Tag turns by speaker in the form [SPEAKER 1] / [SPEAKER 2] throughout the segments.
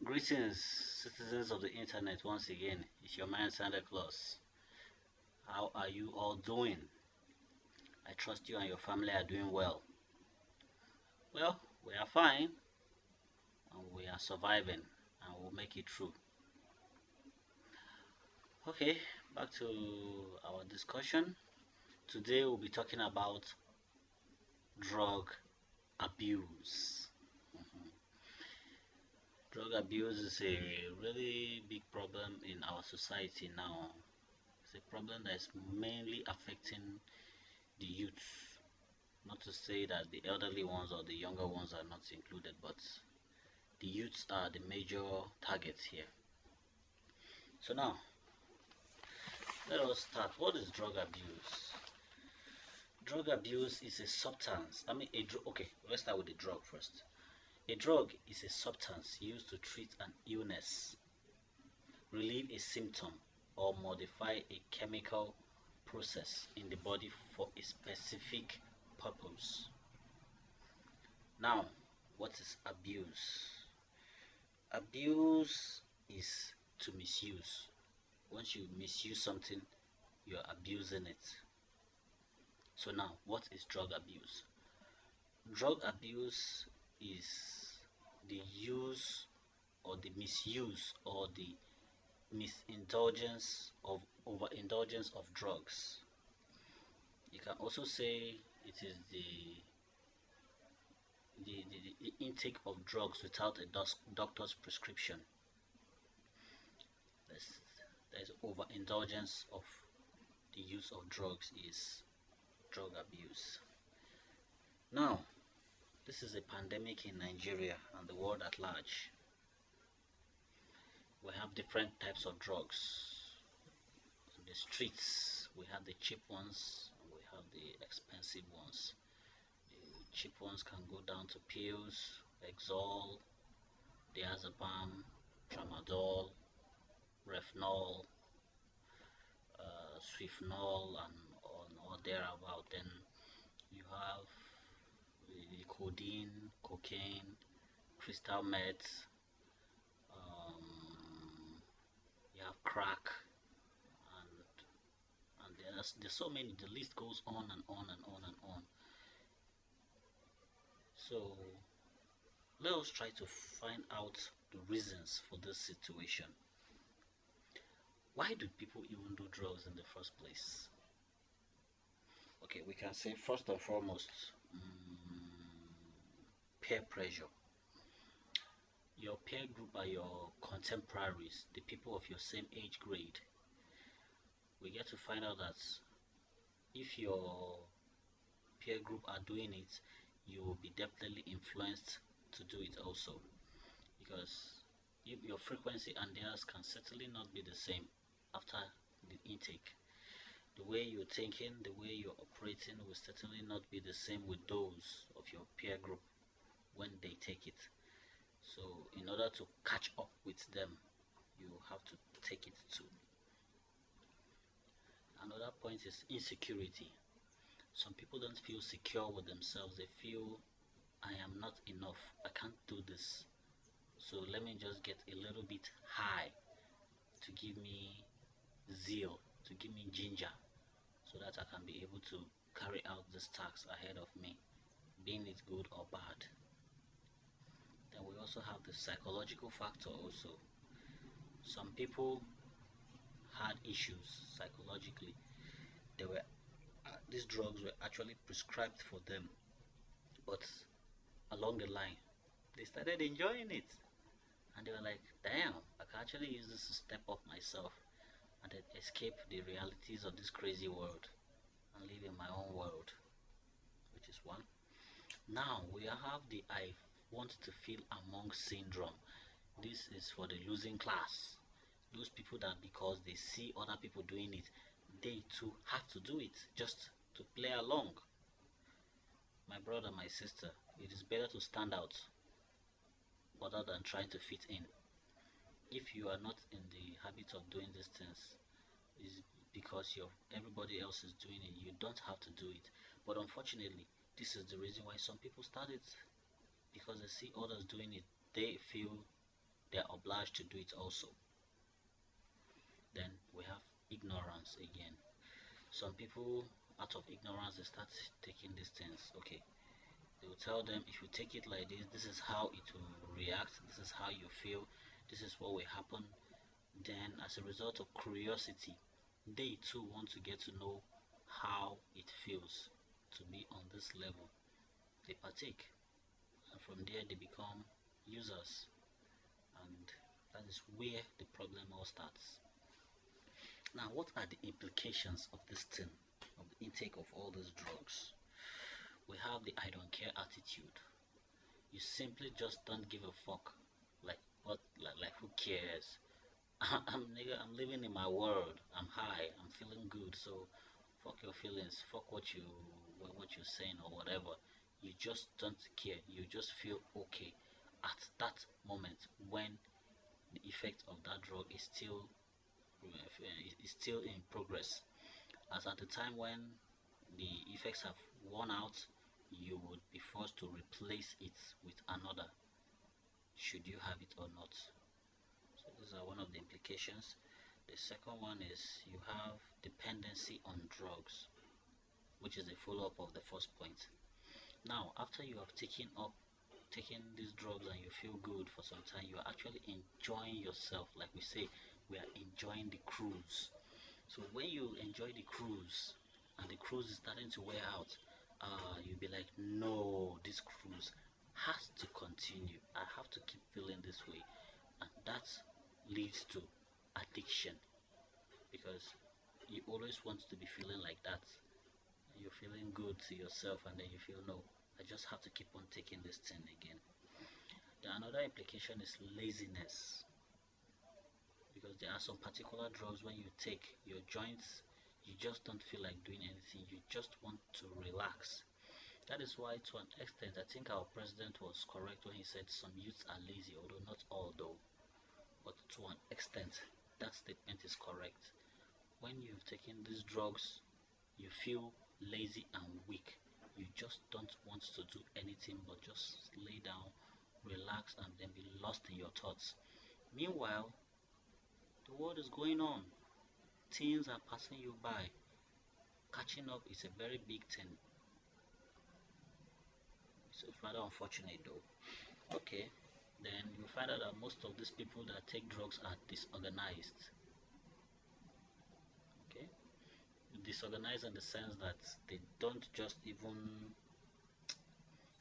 [SPEAKER 1] Greetings, citizens of the internet. Once again, it's your man Santa Claus. How are you all doing? I trust you and your family are doing well. Well, we are fine and we are surviving and we'll make it through. Okay, back to our discussion. Today we'll be talking about drug abuse. Mhm. Drug abuse is a really big problem in our society now. It's a problem that is mainly affecting the youth. Not to say that the elderly ones or the younger ones are not included, but the youths are the major targets here. So now, let us start. What is drug abuse? Drug abuse is a substance. Okay, let's start with the drug first. A drug is a substance used to treat an illness, relieve a symptom, or modify a chemical process in the body for a specific purpose. Now, what is abuse? Abuse is to misuse. Once you misuse something, you're abusing it. So now, what is drug abuse? Drug abuse is the use or the misuse or the misindulgence of overindulgence of drugs. You can also say it is the intake of drugs without a doctor's prescription. There's overindulgence of the use of drugs is drug abuse. Now, this is a pandemic in Nigeria and the world at large. We have different types of drugs. On the streets, we have the cheap ones and we have the expensive ones. The cheap ones can go down to pills, Exol, diazepam, tramadol, Refnol, Swiftnol, and or thereabout. Then you have the codeine, cocaine, crystal meth, you have crack, and there's so many. The list goes on and on and on and on. So let us try to find out the reasons for this situation. Why do people even do drugs in the first place? Okay, we can say first and foremost, peer pressure. Your peer group are your contemporaries, the people of your same age grade. We get to find out that if your peer group are doing it, you will be definitely influenced to do it also, because your frequency and theirs can certainly not be the same after the intake. The way you're thinking, the way you're operating will certainly not be the same with those of your peer group when they take it. So in order to catch up with them, you have to take it too. Another point is insecurity. Some people don't feel secure with themselves. They feel, I am not enough, I can't do this, so let me just get a little bit high to give me zeal, to give me ginger, so that I can be able to carry out this task ahead of me, being it good or bad. Then we also have the psychological factor also. Some people had issues psychologically. These drugs were actually prescribed for them, but along the line they started enjoying it and they were like, damn, I can actually use this to step up myself and then escape the realities of this crazy world and live in my own world, which is one. Now we have the I want to feel among syndrome. This is for the losing class. Those people that because they see other people doing it, they too have to do it just to play along. My brother, my sister, it is better to stand out rather than trying to fit in. If you are not in the habit of doing these things, is because everybody else is doing it, you don't have to do it. But unfortunately, this is the reason why some people start it, because they see others doing it, they feel they are obliged to do it also. Then we have ignorance again. Some people, out of ignorance, they start taking these things. Okay, they will tell them, if you take it like this, this is how it will react, this is how you feel, this is what will happen. Then as a result of curiosity, they too want to get to know how it feels to be on this level. They partake, and from there they become users, and that is where the problem all starts. Now, what are the implications of this thing, of the intake of all these drugs? We have the I don't care attitude. You simply just don't give a fuck. Like what? Like who cares? I'm living in my world. I'm high. I'm feeling good. So fuck your feelings. Fuck what you're saying or whatever. You just don't care. You just feel okay at that moment when the effect of that drug is still in progress. As at the time when the effects have worn out, you would be forced to replace it with another, should you have it or not. So these are one of the implications. The second one is you have dependency on drugs, which is a follow-up of the first point. Now, after you have taken these drugs and you feel good for some time, you are actually enjoying yourself. Like we say, we are enjoying the cruise. So when you enjoy the cruise and the cruise is starting to wear out, you'll be like, no, this cruise has to continue. I have to keep feeling this way. And that leads to addiction, because you always want to be feeling like that. You're feeling good to yourself, and then you feel, no, I just have to keep on taking this thing again. Then another implication is laziness, because there are some particular drugs when you take your joints, you just don't feel like doing anything. You just want to relax. That is why, to an extent, I think our president was correct when he said some youths are lazy, although not all though, but to an extent that statement is correct. When you've taken these drugs, you feel lazy and weak. You just don't want to do anything but just lay down, relax, and then be lost in your thoughts. Meanwhile, the world is going on. Things are passing you by. Catching up is a very big thing. So it's rather unfortunate though. Okay, then you find out that most of these people that take drugs are disorganized. Okay, disorganized in the sense that they don't just even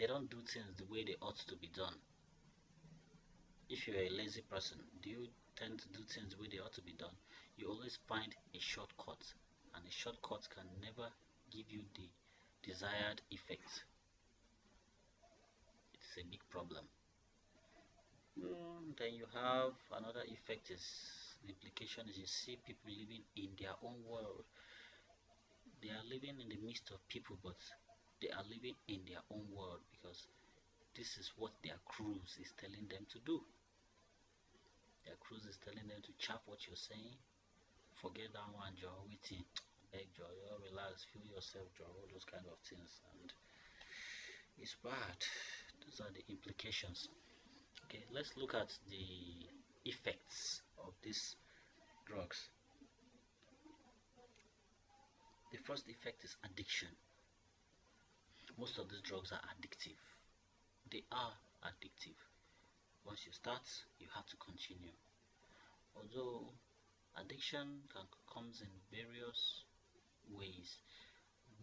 [SPEAKER 1] they don't do things the way they ought to be done. If you're a lazy person, do you tend to do things the way they ought to be done? You always find a shortcut, and a shortcut can never give you the desired effect. It's a big problem. Then you have another effect, is the implication is you see people living in their own world. They are living in the midst of people, but they are living in their own world, because this is what their cruise is telling them to do. Their cruise is telling them to chop what you're saying, forget that one, Joe, waiting, beg Joe, relax, feel yourself, Joe, all those kind of things, and it's bad. Those are the implications. Okay, let's look at the effects of these drugs. The first effect is addiction. Most of these drugs are addictive. They are addictive. Once you start, you have to continue. Although addiction comes in various ways,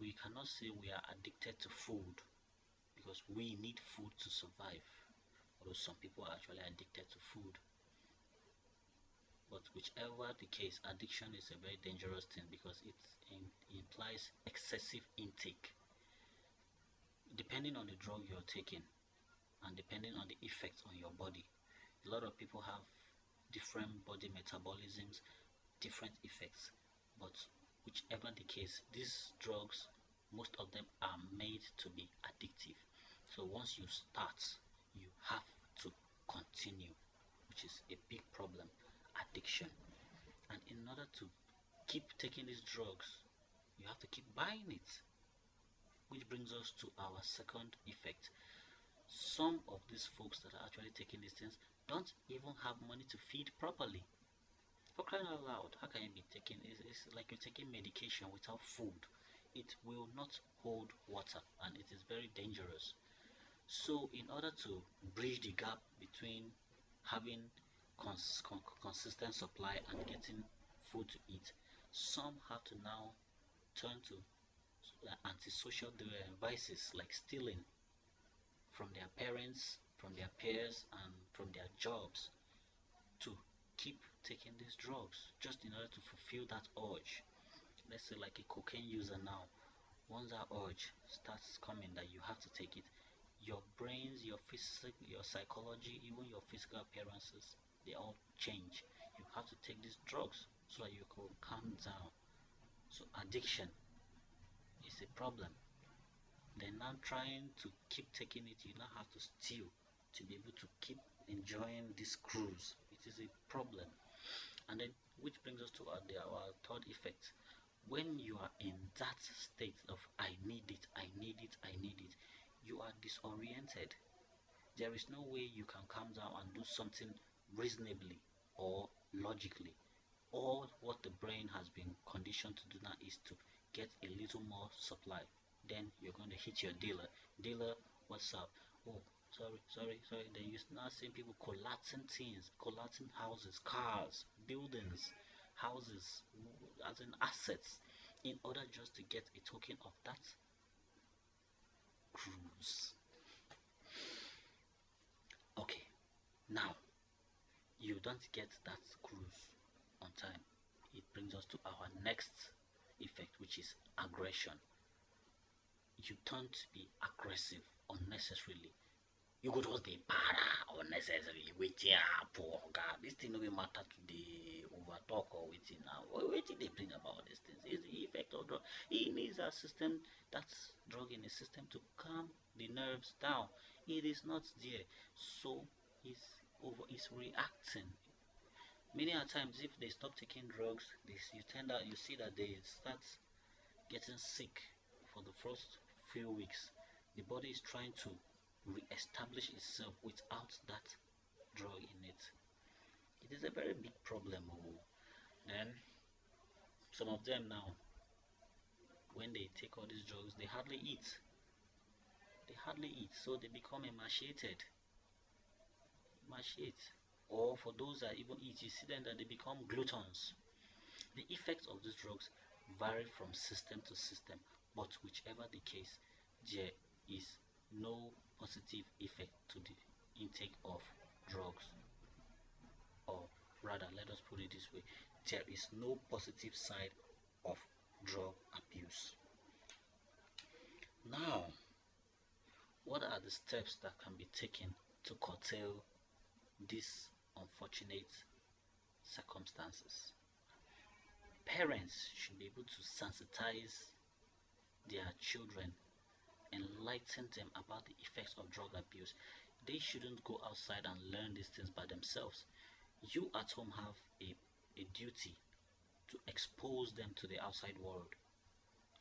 [SPEAKER 1] we cannot say we are addicted to food, because we need food to survive. Although some people are actually addicted to food. But whichever the case, addiction is a very dangerous thing, because it implies excessive intake. Depending on the drug you're taking and depending on the effects on your body, a lot of people have different body metabolisms, different effects. But whichever the case, these drugs, most of them are made to be addictive. So once you start, you have to continue, which is a big problem. Addiction. And in order to keep taking these drugs, you have to keep buying it, which brings us to our second effect. Some of these folks that are actually taking these things don't even have money to feed properly. For crying out loud, how can you be taking it's like you're taking medication without food. It will not hold water and it is very dangerous. So in order to bridge the gap between having consistent supply and getting food to eat, some have to now turn to antisocial vices like stealing from their parents, from their peers, and from their jobs to keep taking these drugs just in order to fulfill that urge. Let's say like a cocaine user now, once that urge starts coming that you have to take it, your brains, your physics, your psychology, even your physical appearances, they all change. You have to take these drugs so that you can calm down. So addiction is a problem. Then now trying to keep taking it, you now have to steal to be able to keep enjoying this cruise. It is a problem. And then which brings us to our third effect. When you are in that state of I need it, I need it, I need it, you are disoriented. There is no way you can calm down and do something reasonably or logically. All what the brain has been conditioned to do now is to get a little more supply. Then you're going to hit your dealer. Dealer, what's up? Oh, sorry. Then you start seeing people collapsing things, collapsing houses, cars, buildings, houses, as in assets, in order just to get a token of that cruise. Okay, now you don't get that cruise on time. It brings us to our next effect, which is aggression. You turn to be aggressive unnecessarily. You go just dey para unnecessarily. Wetin happen, oga? This thing no be matter to dey over talk or wetin now. Wetin dey bring about these things? Is the effect of drug. It needs a system, that's drug in a system to calm the nerves down. It is not there, so he's reacting. Many a times, if they stop taking drugs, you see that they start getting sick for the first few weeks. The body is trying to re-establish itself without that drug in it. It is a very big problem. Oh. Then some of them now, when they take all these drugs, they hardly eat. They hardly eat, so they become emaciated. Emaciate. Or for those that even eat, you see them that they become gluttons. The effects of these drugs vary from system to system, but whichever the case, there is no positive effect to the intake of drugs. Or rather, let us put it this way, there is no positive side of drug abuse. Now, what are the steps that can be taken to curtail these unfortunate circumstances? Parents should be able to sensitize their children, enlighten them about the effects of drug abuse. They shouldn't go outside and learn these things by themselves. You at home have a duty to expose them to the outside world.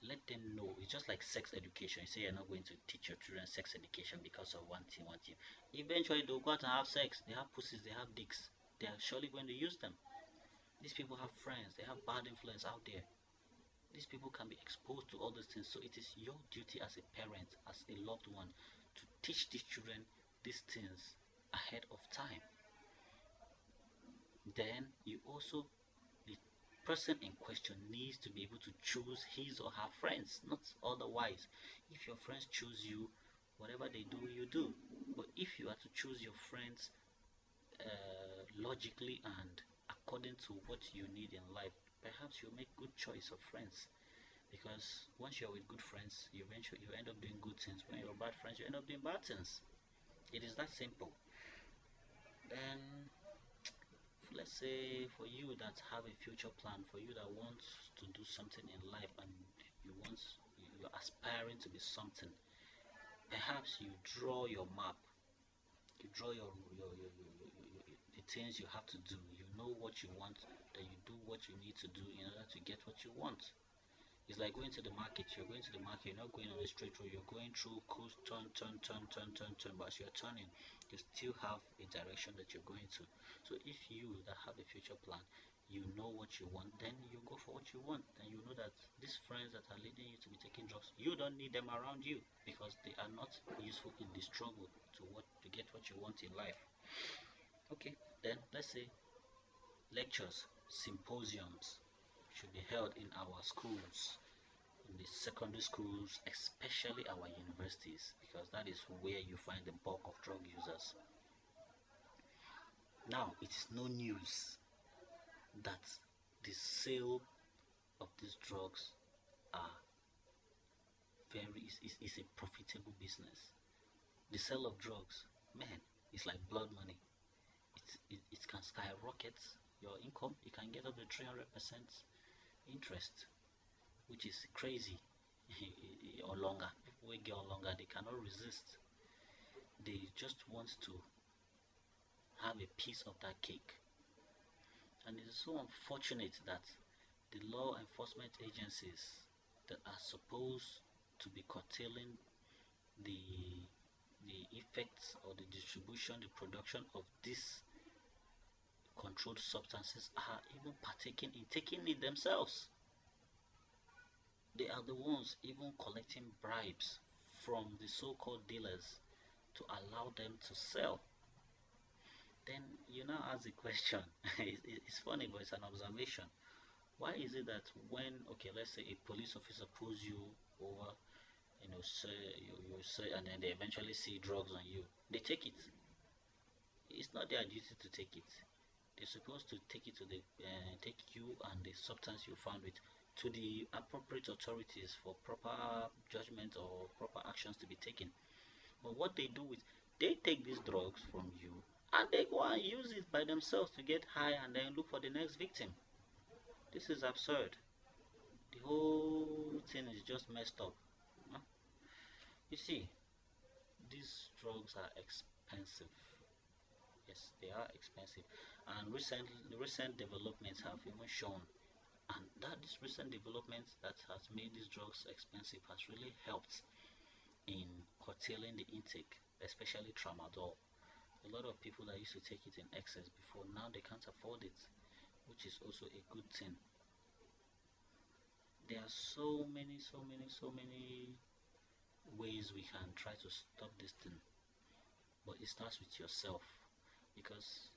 [SPEAKER 1] Let them know. It's just like sex education. You say you're not going to teach your children sex education because of one thing. Eventually they'll go out and have sex. They have pussies, they have dicks. They are surely going to use them. These people have friends, they have bad influence out there. These people can be exposed to all these things. So it is your duty as a parent, as a loved one, to teach these children these things ahead of time. Then you also, the person in question needs to be able to choose his or her friends, not otherwise. If your friends choose you, whatever they do, you do. But if you are to choose your friends logically and according to what you need in life, perhaps you'll make good choice of friends. Because once you're with good friends, you end up doing good things. When you're bad friends, you end up doing bad things. It is that simple. Then let's say for you that have a future plan, for you that want to do something in life and you're aspiring to be something, perhaps you draw your map, you draw the things you have to do. You know what you want, then you do what you need to do in order to get what you want. It's like going to the market. You're going to the market, you're not going on a straight road, you're going through coast, turn. But as you're turning, you still have a direction that you're going to. So if you that have a future plan, you know what you want, then you go for what you want. And you know that these friends that are leading you to be taking drugs, you don't need them around you because they are not useful in the struggle to get what you want in life. Okay, then let's say lectures, symposiums should be held in our schools, in the secondary schools, especially our universities, because that is where you find the bulk of drug users. Now, it is no news that the sale of these drugs are is a profitable business. The sale of drugs, man, is like blood money. It can skyrocket your income. You can get up to 300% interest, which is crazy. Or longer. People will get longer, they cannot resist. They just want to have a piece of that cake. And it is so unfortunate that the law enforcement agencies that are supposed to be curtailing the the effects or the distribution, the production of these controlled substances are even partaking in taking it themselves. They are the ones even collecting bribes from the so-called dealers to allow them to sell. Then you now ask the question. It's funny, but it's an observation. Why is it that when, okay, let's say a police officer pulls you over, say you say, and then they eventually see drugs on you, they take it. It's not their duty to take it. They're supposed to take it to the take you and the substance you found with to the appropriate authorities for proper judgment or proper actions to be taken. But what they do is they take these drugs from you and they go and use it by themselves to get high and then look for the next victim. This is absurd. The whole thing is just messed up. Huh? You see, these drugs are expensive. Yes, they are expensive. And recent developments have even shown and that this recent development that has made these drugs expensive has really helped in curtailing the intake, especially tramadol. A lot of people that used to take it in excess before, now they can't afford it, which is also a good thing. There are so many ways we can try to stop this thing, but it starts with yourself. Because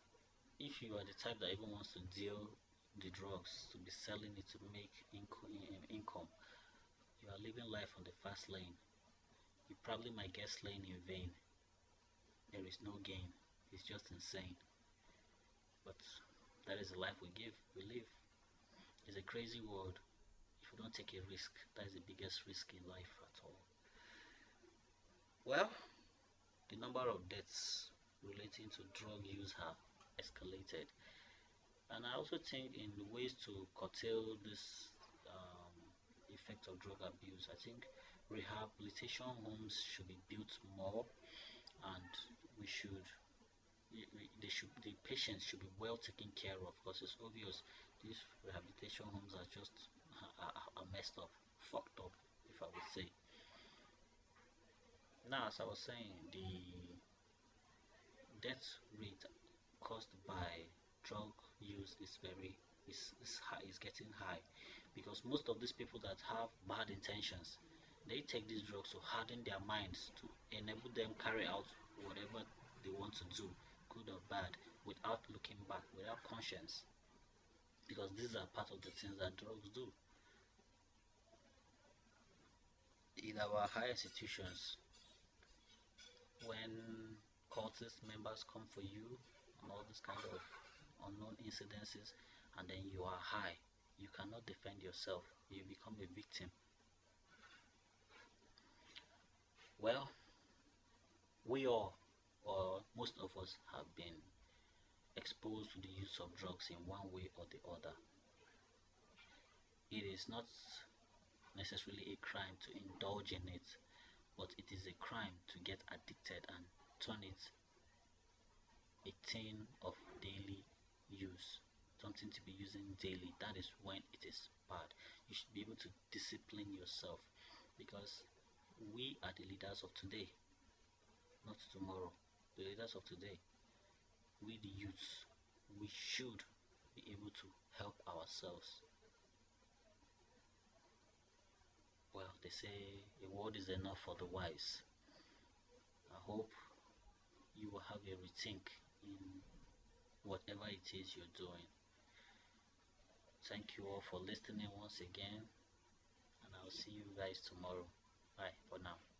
[SPEAKER 1] if you are the type that even wants to deal the drugs, to be selling it to make income, you are living life on the fast lane. You probably might get slain in vain. There is no gain. It's just insane. But that is the life we live. It's a crazy world. If you don't take a risk, that is the biggest risk in life at all. Well, the number of deaths relating to drug use have escalated. And I also think in the ways to curtail this effect of drug abuse, I think rehabilitation homes should be built more, and we should the patients should be well taken care of, because it's obvious these rehabilitation homes are just are messed up, fucked up, if I would say. Now, as I was saying, the death rate caused by drug use is high, is getting high, because most of these people that have bad intentions, they take these drugs to harden their minds to enable them carry out whatever they want to do, good or bad, without looking back, without conscience, because these are part of the things that drugs do. In our higher institutions, when cultist members come for you and all this kind of unknown incidences, and then you are high, you cannot defend yourself, you become a victim. Well, we all, or most of us, have been exposed to the use of drugs in one way or the other. It is not necessarily a crime to indulge in it, but it is a crime to get addicted and turn it a thing of daily use. something to be using daily, that is when it is bad. You should be able to discipline yourself, because we are the leaders of today, not tomorrow. The leaders of today, we the youths, we should be able to help ourselves. Well, they say a word is enough for the wise. I hope you will have a rethink in whatever it is you're doing. Thank you all for listening once again, and I'll see you guys tomorrow. Bye for now.